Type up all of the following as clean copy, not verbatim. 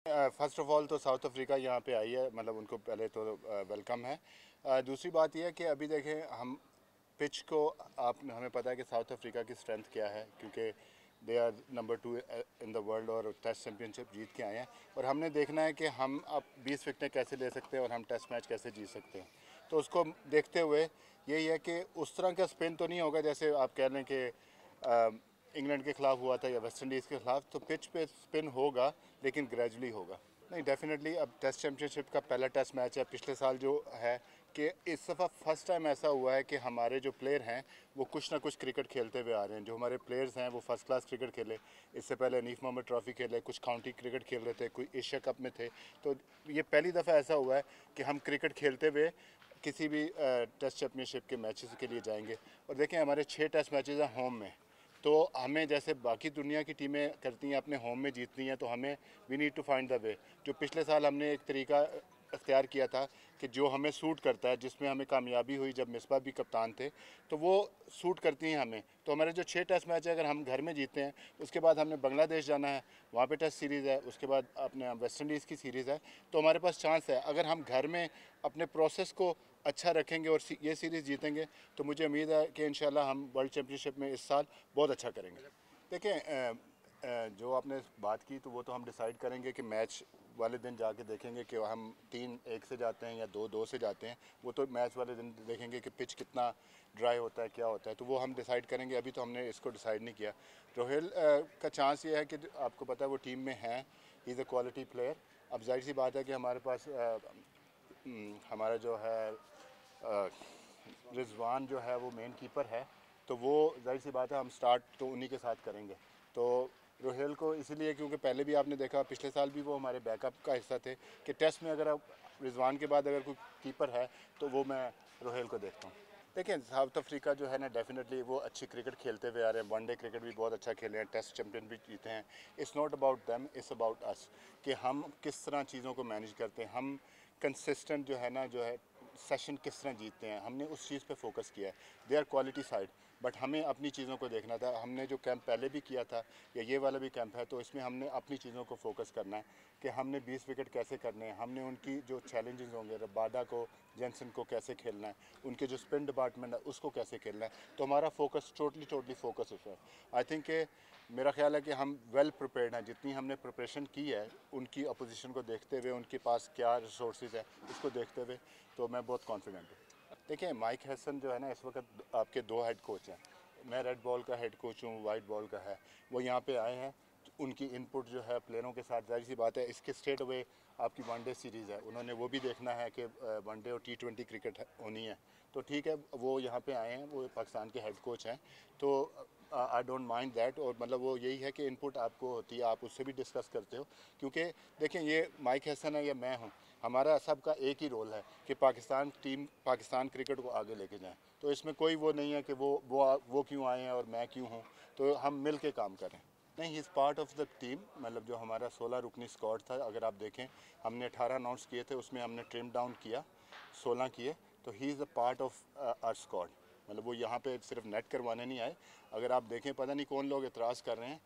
First of all तो south Africa यहाँ पे आई है, मतलब उनको पहले तो वेलकम है। दूसरी बात यह है कि अभी देखें हम पिच को, आप हमें पता है कि साउथ अफ्रीका की स्ट्रेंथ क्या है, क्योंकि they are number 2 in the world और टेस्ट चैम्पियनशिप जीत के आए हैं। और हमने देखना है कि हम अब 20 विकेटें कैसे ले सकते हैं और हम टेस्ट मैच कैसे जीत सकते हैं। तो उसको देखते हुए यही है कि उस तरह का स्पिन तो नहीं होगा जैसे आप कह रहे हैं कि इंग्लैंड के खिलाफ हुआ था या वेस्ट इंडीज़ के खिलाफ। तो पिच पे स्पिन होगा लेकिन ग्रेजुअली होगा। नहीं, डेफिनेटली अब टेस्ट चैम्पियनशिप का पहला टेस्ट मैच है। पिछले साल जो है कि इस दफ़ा फर्स्ट टाइम ऐसा हुआ है कि हमारे जो प्लेयर हैं वो कुछ ना कुछ क्रिकेट खेलते हुए आ रहे हैं। जो हमारे प्लेयर्स हैं वो फर्स्ट क्लास क्रिकेट खेले। इससे पहले हनीफ मोहम्मद ट्रॉफ़ी खेले, कुछ काउंटी क्रिकेट खेल रहे थे, कोई एशिया कप में थे। तो ये पहली दफ़ा ऐसा हुआ है कि हम क्रिकेट खेलते हुए किसी भी टेस्ट चैम्पियनशिप के मैचेस के लिए जाएंगे। और देखें हमारे 6 टेस्ट मैचेस हैं होम में। तो हमें जैसे बाकी दुनिया की टीमें करती हैं अपने होम में जीतती हैं, तो हमें we need to find the way. जो पिछले साल हमने एक तरीका अख्तियार किया था कि जो हमें सूट करता है, जिसमें हमें कामयाबी हुई जब मिसबा भी कप्तान थे, तो वो सूट करती हैं हमें। तो हमारे जो 6 टेस्ट मैच है अगर हम घर में जीते हैं, उसके बाद हमने बांग्लादेश जाना है, वहाँ पे टेस्ट सीरीज़ है, उसके बाद अपने वेस्ट इंडीज़ की सीरीज़ है। तो हमारे पास चांस है, अगर हम घर में अपने प्रोसेस को अच्छा रखेंगे और ये सीरीज़ जीतेंगे, तो मुझे उम्मीद है कि इंशाल्लाह हम वर्ल्ड चैम्पियनशिप में इस साल बहुत अच्छा करेंगे। देखें, जो आपने बात की तो वो तो हम डिसाइड करेंगे कि मैच वाले दिन जाके देखेंगे कि हम 3-1 से जाते हैं या 2-2 से जाते हैं। वो तो मैच वाले दिन देखेंगे कि पिच कितना ड्राई होता है, क्या होता है, तो वो हम डिसाइड करेंगे। अभी तो हमने इसको डिसाइड नहीं किया। रोहिल का चांस ये है कि आपको पता है वो टीम में है, ही इज़ अ क्वालिटी प्लेयर। अब जाहिर सी बात है कि हमारे पास हमारा जो है रिजवान जो है वो मेन कीपर है, तो वो जाहिर सी बात है हम स्टार्ट तो उन्हीं के साथ करेंगे। तो रोहेल को इसीलिए क्योंकि पहले भी आपने देखा, पिछले साल भी वो हमारे बैकअप का हिस्सा थे कि टेस्ट में अगर आप रिजवान के बाद अगर कोई कीपर है तो वो मैं रोहेल को देखता हूँ। देखिए साउथ अफ्रीका जो है ना, डेफिनेटली वो अच्छी क्रिकेट खेलते हुए आ रहे हैं। वनडे क्रिकेट भी बहुत अच्छा खेले हैं, टेस्ट चैंपियन भी जीते हैं। It's not about them, it's about us कि हम किस तरह चीज़ों को मैनेज करते हैं। हम कंसिस्टेंट जो है ना, जो है सेशन किस तरह जीतते हैं, हमने उस चीज़ पे फोकस किया है। They are quality side, but हमें अपनी चीज़ों को देखना था। हमने जो कैंप पहले भी किया था या ये वाला भी कैंप है, तो इसमें हमने अपनी चीज़ों को फोकस करना है कि हमने 20 विकेट कैसे करने हैं। हमने उनकी जो चैलेंजेस होंगे, रबाडा को, जेंसन को कैसे खेलना है, उनके जो स्पिन डिपार्टमेंट है उसको कैसे खेलना है। तो हमारा फोकस टोटली फोकस उस पर। आई थिंक कि मेरा ख्याल है कि हम वेल प्रिपेयर्ड हैं। जितनी हमने प्रिपरेशन की है उनकी अपोजिशन को देखते हुए, उनके पास क्या रिसोर्सेज है उसको देखते हुए, तो मैं बहुत कॉन्फिडेंट हूँ। देखिए माइक हैसन जो है ना, इस वक्त आपके 2 हेड कोच हैं। मैं रेड बॉल का हेड कोच हूँ, वाइट बॉल का है। वो यहाँ पे आए हैं, उनकी इनपुट जो है प्लेयरों के साथ, जाहिर सी बात है इसके स्ट्रेट अवे आपकी वनडे सीरीज़ है, उन्होंने वो भी देखना है कि वनडे और T20 क्रिकेट होनी है। तो ठीक है, वो यहाँ पे आए हैं, वो पाकिस्तान के हेड कोच हैं, तो आई डोंट माइंड दैट। और मतलब वो यही है कि इनपुट आपको होती है, आप उससे भी डिस्कस करते हो। क्योंकि देखें ये माइक हैसन है या मैं हूँ, हमारा सबका एक ही रोल है कि पाकिस्तान टीम, पाकिस्तान क्रिकेट को आगे लेके जाएं। तो इसमें कोई वो नहीं है कि वो क्यों आए हैं और मैं क्यों हूँ। तो हम मिल के काम करें। नहीं, he is part of the team. मतलब जो हमारा 16 रुकनी स्क्वाड था, अगर आप देखें हमने 18 अनाउंस किए थे, उसमें हमने ट्रिम डाउन किया, 16 किए। तो he is a part of our squad. मतलब वो यहाँ पे सिर्फ नेट करवाने नहीं आए। अगर आप देखें, पता नहीं कौन लोग एतराज़ कर रहे हैं,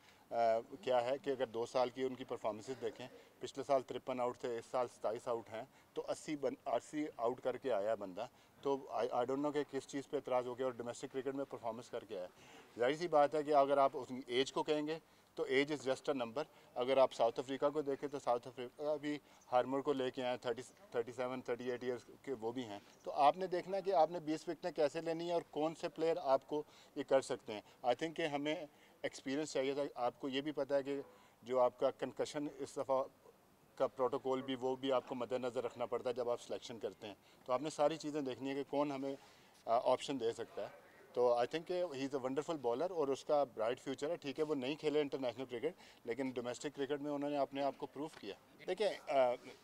क्या है कि अगर 2 साल की उनकी परफॉर्मेंसेस देखें, पिछले साल 53 आउट थे, इस साल 27 आउट हैं, तो 80 आउट करके आया बंदा। तो आई डोंट नो कि किस चीज़ पे एतराज़ हो गया, और डोमेस्टिक क्रिकेट में परफॉर्मेंस करके आया। जाहिर सी बात है कि अगर आप उस एज को कहेंगे तो age is just a number. अगर आप साउथ अफ्रीका को देखें तो साउथ अफ्रीका भी हार्मर को लेके आए, 37-38 ईयर्स के वो भी हैं। तो आपने देखना है कि आपने 20 विकेटें कैसे लेनी है और कौन से प्लेयर आपको ये कर सकते हैं। आई थिंक कि हमें एक्सपीरियंस चाहिए था। आपको ये भी पता है कि जो आपका कंकशन इस दफ़ा का प्रोटोकॉल भी, वो भी आपको मद्देनज़र रखना पड़ता है जब आप सिलेक्शन करते हैं। तो आपने सारी चीज़ें देखनी है कि कौन हमें ऑप्शन दे सकता है। तो I think he is a wonderful bowler और उसका ब्राइट फ्यूचर है। ठीक है, वो नहीं खेले इंटरनेशनल क्रिकेट, लेकिन डोमेस्टिक क्रिकेट में उन्होंने अपने आप को प्रूव किया। देखिए,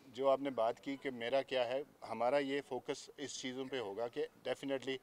जो आपने बात की कि मेरा क्या है, हमारा ये फोकस इस चीज़ों पे होगा कि definitely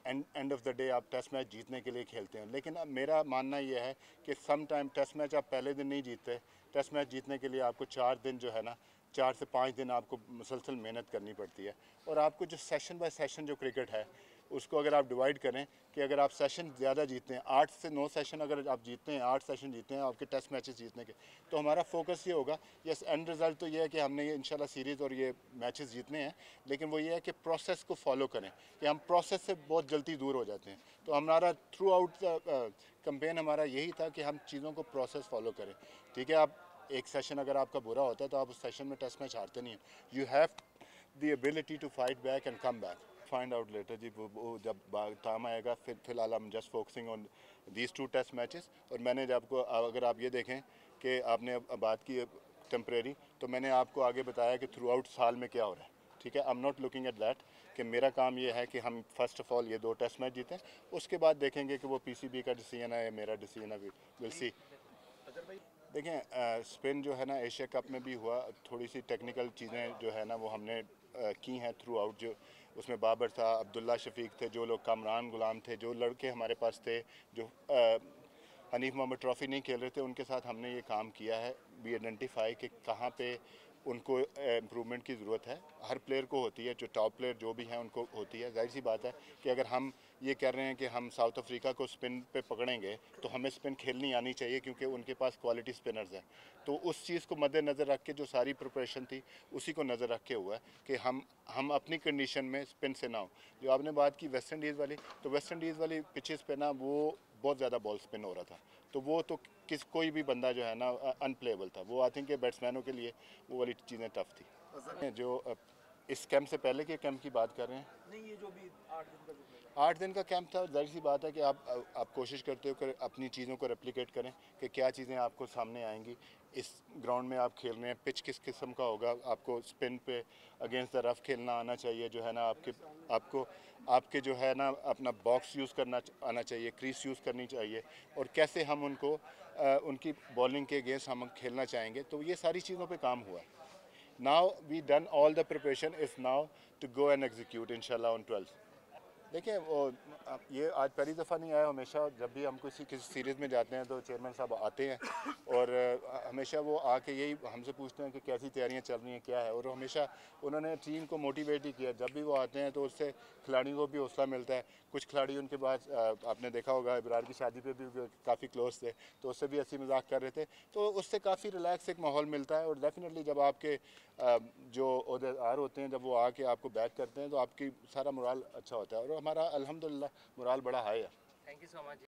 end of the day आप टेस्ट मैच जीतने के लिए खेलते हैं। लेकिन अब मेरा मानना ये है कि सम टाइम टेस्ट मैच आप पहले दिन नहीं जीतते। टेस्ट मैच जीतने के लिए आपको 4 दिन जो है ना, 4 से 5 दिन आपको मुसलसल मेहनत करनी पड़ती है। और आपको जो सेशन बाय सेशन जो क्रिकेट है, उसको अगर आप डिवाइड करें कि अगर आप सेशन ज़्यादा जीतते हैं, 8 से 9 सेशन अगर आप जीतते हैं, 8 सेशन जीतते हैं आपके टेस्ट मैचेस जीतने के, तो हमारा फोकस ये होगा, यस एंड रिज़ल्ट तो ये है कि हमने ये इंशाल्लाह सीरीज़ और ये मैचेस जीतने हैं, लेकिन वो ये है कि प्रोसेस को फॉलो करें, कि हम प्रोसेस से बहुत जल्दी दूर हो जाते हैं। तो हमारा थ्रू आउट कैंपेन हमारा यही था कि हम चीज़ों को प्रोसेस फॉलो करें। ठीक है, आप एक सेशन अगर आपका बुरा होता है तो आप उस सेशन में टेस्ट मैच हारते नहीं हैं। You have the ability to fight back and come back. Find out later जी, वो जब टाइम आएगा। फिलहाल हम just focusing on these 2 test matches. और मैंने जब आपको, अगर आप ये देखें कि आपने बात की टेम्परेरी, तो मैंने आपको आगे बताया कि थ्रू आउट साल में क्या हो रहा है। ठीक है, I am not looking at that, कि मेरा काम ये है कि हम फर्स्ट ऑफ ऑल ये 2 टेस्ट मैच जीतें, उसके बाद देखेंगे कि वो पीसीबी का डिसीजन है या मेरा डिसीजन है, विल सी। देखें, स्पिन जो है ना एशिया कप में भी हुआ, थोड़ी सी टेक्निकल चीज़ें जो है ना वो हमने की हैं थ्रू आउट। जो उसमें बाबर था, अब्दुल्ला शफीक थे, जो लोग कामरान गुलाम थे, जो लड़के हमारे पास थे जो हनीफ मोहम्मद ट्रॉफ़ी नहीं खेल रहे थे, उनके साथ हमने ये काम किया है, वी आइडेंटिफाई कि कहाँ पे उनको इम्प्रूवमेंट की ज़रूरत है। हर प्लेयर को होती है, जो टॉप प्लेयर जो भी हैं उनको होती है। जाहिर सी बात है कि अगर हम ये कह रहे हैं कि हम साउथ अफ्रीका को स्पिन पे पकड़ेंगे तो हमें स्पिन खेलनी आनी चाहिए, क्योंकि उनके पास क्वालिटी स्पिनर्स हैं। तो उस चीज़ को मद्देनज़र रख के जो सारी प्रिपरेशन थी उसी को नज़र रखे हुआ है कि हम अपनी कंडीशन में स्पिन से ना हो। जो आपने बात की वेस्ट इंडीज़ वाली, तो वेस्ट इंडीज़ वाली पिचेस पे ना वो बहुत ज़्यादा बॉल स्पिन हो रहा था, तो वो तो कोई भी बंदा जो है ना अनप्लेबल था। वो आई थिंक बैट्समैनों के लिए वो वाली चीज़ें टफ थी। जो इस कैंप से पहले के कैंप की बात कर रहे हैं, नहीं ये जो भी 8 दिन का 8 दिन का कैंप था। जाहिर सी बात है कि आप कोशिश करते हो कि अपनी चीज़ों को रेप्लिकेट करें कि क्या चीज़ें आपको सामने आएंगी। इस ग्राउंड में आप खेल रहे हैं, पिच किस किस्म का होगा, आपको स्पिन पे अगेंस्ट द रफ खेलना आना चाहिए, जो है ना आपके जो है ना अपना बॉक्स यूज़ करना आना चाहिए, क्रीज यूज़ करनी चाहिए, और कैसे हम उनकी बॉलिंग के अगेंस्ट हम खेलना चाहेंगे। तो ये सारी चीज़ों पे काम हुआ। Now we done all the preparation, is now to go and execute इंशाल्लाह ऑन 12th। देखिए, वो ये आज पहली दफ़ा नहीं आया। हमेशा जब भी हम किसी सीरीज़ में जाते हैं तो चेयरमैन साहब आते हैं और हमेशा वो आके यही हमसे पूछते हैं कि कैसी तैयारियां चल रही हैं, क्या है। और हमेशा उन्होंने टीम को मोटिवेट ही किया। जब भी वो आते हैं तो उससे खिलाड़ियों को भी हौसला मिलता है। कुछ खिलाड़ी उनके पास, आपने देखा होगा इब्रार की शादी पे भी काफ़ी क्लोज थे, तो उससे भी हंसी मजाक कर रहे थे, तो उससे काफ़ी रिलैक्स एक माहौल मिलता है। और डेफिनेटली जब आपके जो ओहदेदार होते हैं, जब वो आके आपको बैक करते हैं तो आपकी सारा मोराल अच्छा होता है। और हमारा अल्हम्दुलिल्लाह मोराल बड़ा हाई है। Thank you so much.